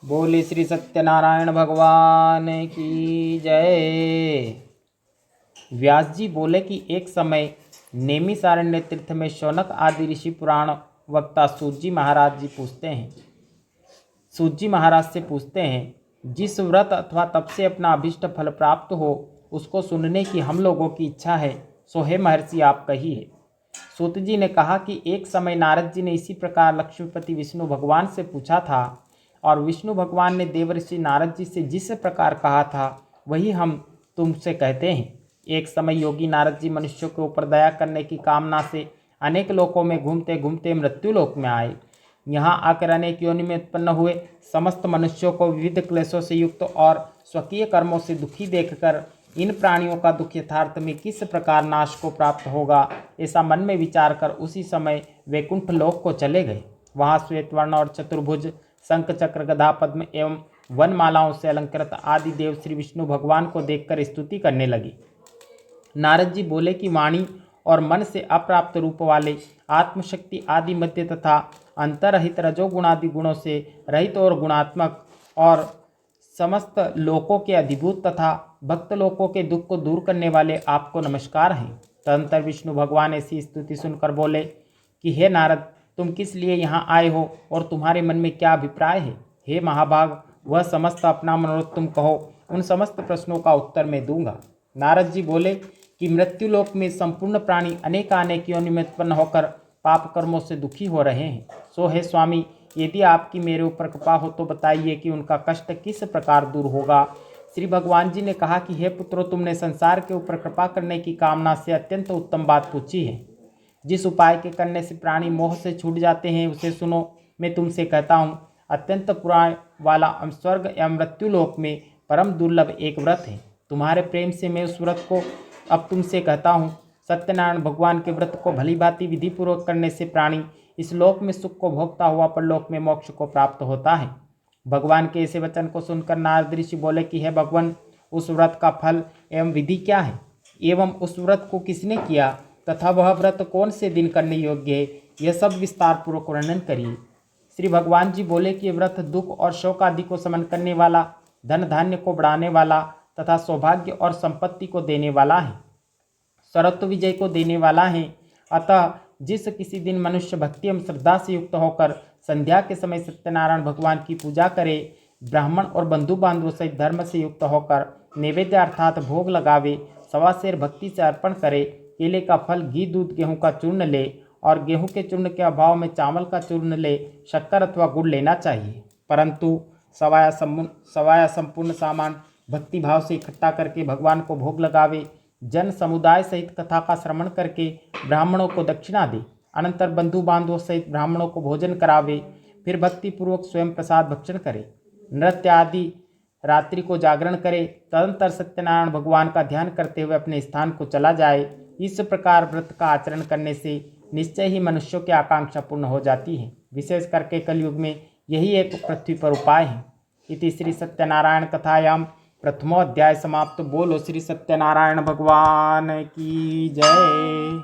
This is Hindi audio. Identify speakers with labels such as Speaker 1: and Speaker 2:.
Speaker 1: बोले श्री सत्यनारायण भगवान की जय। व्यास जी बोले कि एक समय नेमिषारण्य तीर्थ में शौनक आदि ऋषि पुराण वक्ता सूत जी महाराज से पूछते हैं, जिस व्रत अथवा तप से अपना अभिष्ट फल प्राप्त हो उसको सुनने की हम लोगों की इच्छा है, सो हे महर्षि आप कहिए। सूत जी ने कहा कि एक समय नारद जी ने इसी प्रकार लक्ष्मीपति विष्णु भगवान से पूछा था और विष्णु भगवान ने देवर्षि नारद जी से जिस प्रकार कहा था वही हम तुमसे कहते हैं। एक समय योगी नारद जी मनुष्यों के ऊपर दया करने की कामना से अनेक लोकों में घूमते घूमते मृत्यु लोक में आए। यहाँ आकर अनेक योनि में उत्पन्न हुए समस्त मनुष्यों को विविध क्लेशों से युक्त और स्वकीय कर्मों से दुखी देखकर इन प्राणियों का दुख यथार्थ में किस प्रकार नाश को प्राप्त होगा, ऐसा मन में विचार कर उसी समय वैकुंठ लोक को चले गए। वहाँ श्वेतवर्ण और चतुर्भुज शंख चक्र गदा पद्म एवं वनमालाओं से अलंकृत आदि देव श्री विष्णु भगवान को देखकर स्तुति करने लगे। नारद जी बोले कि वाणी और मन से अप्राप्त रूप वाले आत्मशक्ति आदि मध्य तथा अंतरहित रजोगुणादि गुणों से रहित और गुणात्मक और समस्त लोकों के अधिभूत तथा भक्त लोकों के दुख को दूर करने वाले आपको नमस्कार है। तदंतर विष्णु भगवान ऐसी स्तुति सुनकर बोले कि हे नारद, तुम किस लिए यहाँ आए हो और तुम्हारे मन में क्या अभिप्राय है। हे महाभाग, वह समस्त अपना मनोरथ तुम कहो, उन समस्त प्रश्नों का उत्तर मैं दूंगा। नारद जी बोले कि मृत्युलोक में संपूर्ण प्राणी अनेक योनि में उत्पन्न होकर पाप कर्मों से दुखी हो रहे हैं। सो हे स्वामी, यदि आपकी मेरे ऊपर कृपा हो तो बताइए कि उनका कष्ट किस प्रकार दूर होगा। श्री भगवान जी ने कहा कि हे पुत्रो, तुमने संसार के ऊपर कृपा करने की कामना से अत्यंत उत्तम बात पूछी है। जिस उपाय के करने से प्राणी मोह से छूट जाते हैं उसे सुनो। मैं तुमसे कहता हूँ, अत्यंत पुराण वाला स्वर्ग या मृत्युलोक में परम दुर्लभ एक व्रत है। तुम्हारे प्रेम से मैं उस व्रत को अब तुमसे कहता हूँ। सत्यनारायण भगवान के व्रत को भली भांति विधि पूर्वक करने से प्राणी इस लोक में सुख को भोगता हुआ परलोक में मोक्ष को प्राप्त होता है। भगवान के ऐसे वचन को सुनकर नारद ऋषि बोले कि हे भगवान, उस व्रत का फल एवं विधि क्या है, एवं उस व्रत को किसने किया तथा वह व्रत कौन से दिन करने योग्य है, यह सब विस्तार पूर्वक वर्णन करिए। श्री भगवान जी बोले कि व्रत दुख और शोक आदि को समन करने वाला, धन धान्य को बढ़ाने वाला तथा सौभाग्य और संपत्ति को देने वाला है, सर्वत्व विजय को देने वाला है। अतः जिस किसी दिन मनुष्य भक्ति एवं श्रद्धा से युक्त होकर संध्या के समय सत्यनारायण भगवान की पूजा करे, ब्राह्मण और बंधु बांधवों सहित धर्म से युक्त होकर नैवेद्य अर्थात भोग लगावे, सवा सेर भक्ति से अर्पण करे, केले का फल, घी, दूध, गेहूं का चूर्ण ले और गेहूं के चूर्ण के अभाव में चावल का चूर्ण ले, शक्कर अथवा गुड़ लेना चाहिए। परंतु सवाया संपूर्ण सामान भक्ति भाव से इकट्ठा करके भगवान को भोग लगावे, जन समुदाय सहित कथा का श्रवण करके ब्राह्मणों को दक्षिणा दे, अनंतर बंधु बांधवों सहित ब्राह्मणों को भोजन करावे, फिर भक्ति पूर्वक स्वयं प्रसाद भक्षण करे, नृत्य आदि रात्रि को जागरण करे, तदंतर सत्यनारायण भगवान का ध्यान करते हुए अपने स्थान को चला जाए। इस प्रकार व्रत का आचरण करने से निश्चय ही मनुष्यों की आकांक्षा पूर्ण हो जाती है। विशेष करके कलयुग में यही एक पृथ्वी पर उपाय है। इति श्री सत्यनारायण कथायाम प्रथमो अध्याय समाप्त। बोलो श्री सत्यनारायण भगवान की जय।